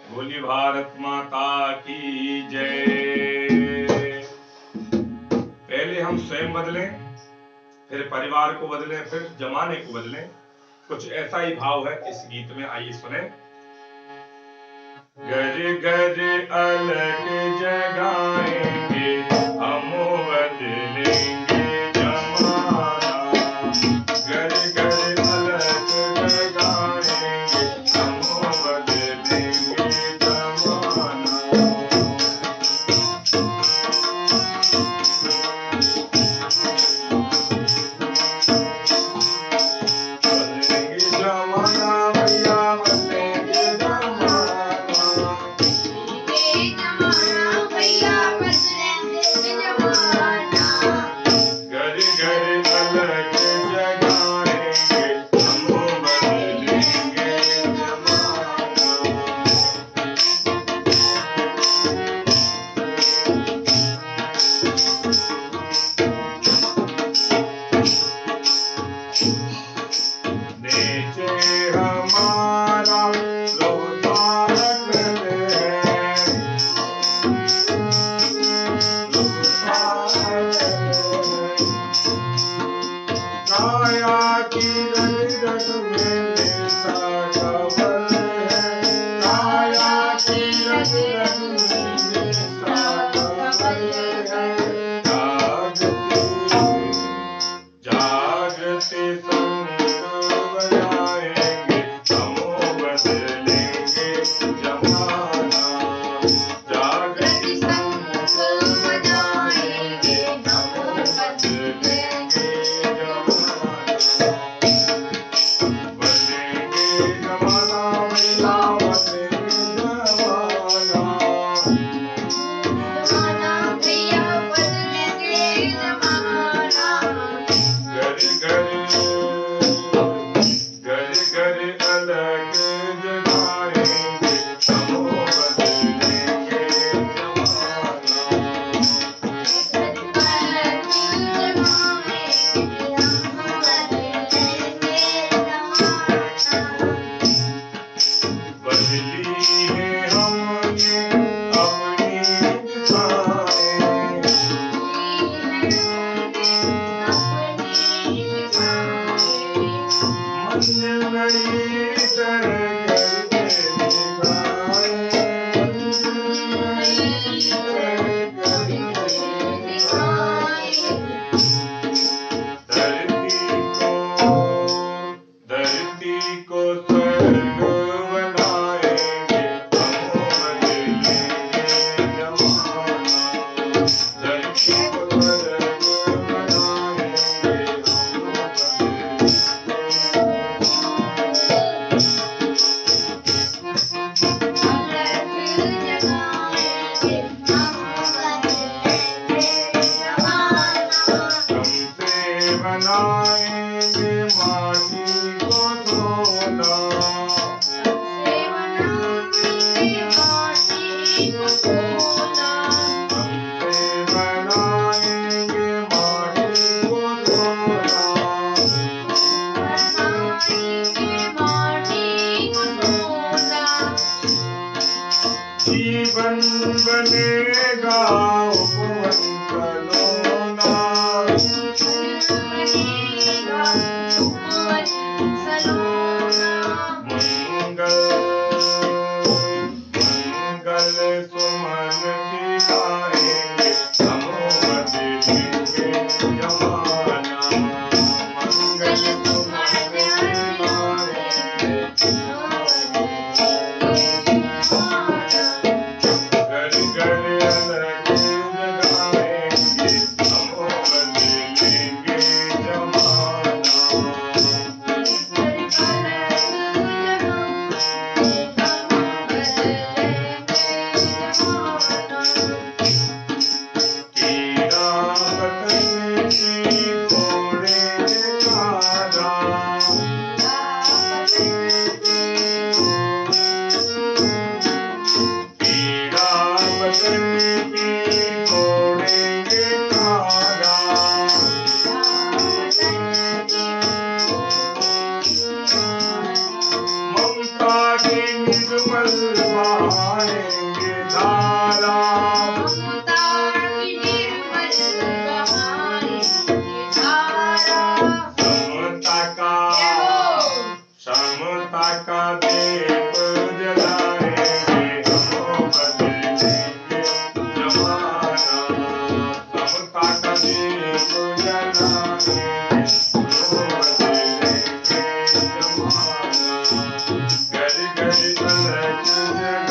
बोली भारत माता की जय। पहले हम स्वयं बदलें, फिर परिवार को बदलें, फिर जमाने को बदलें। कुछ ऐसा ही भाव है इस गीत में, आइए सुने। घर घर अलग जगाएंगे, हम बदलेंगे जमाना। घर घर अलग जगाएंगे, हम बदलेंगे जमाना। बदलेंगे जमाना भैया, बदलेंगे जमाना। घर घर अलग जगाएंगे, हम बदलेंगे जमाना। नीचे हमारा लोटारक है, काया की रग रग में मेरा खबर है, काया की रग रग में मेरा खबर है। जागते संग बजाएंगे, हम बदलेंगे जमाना। जागते संग बजाएंगे, हम बदलेंगे जमाना। बदलेंगे जमाना भैया, बदलेंगे जमाना। घर घर अलग जगाएंगे, हम बदलेंगे जमाना। बदली है हमने अपनी दिशाएं, मंजिल नई तय करके दिखाए, मंजिल नई तय करके दिखाए। धरती को स्वर्ग बनाएंगे, हम बदलेंगे जमाना। धरती को स्वर्ग बनाएंगे, हम बदलेंगे हमसे बनाएंगे माटी को सोना। हमसे बनाएंगे माटी को सोना। जीवन बनेगा उपवन सलोना। मंगल मंगल सुमन खिलाएंगे, हम बदलेंगे जमाना। मंगल सुमन खिलाएंगे, घर घर बहाएंगे धारा, ममता की निर्मल बहाएंगे धारा। समता का दीप जलाएंगे, हम बदलेंगे जमाना। समता का दीप जलाएंगे, हम बदलेंगे जमाना। घर घर अलग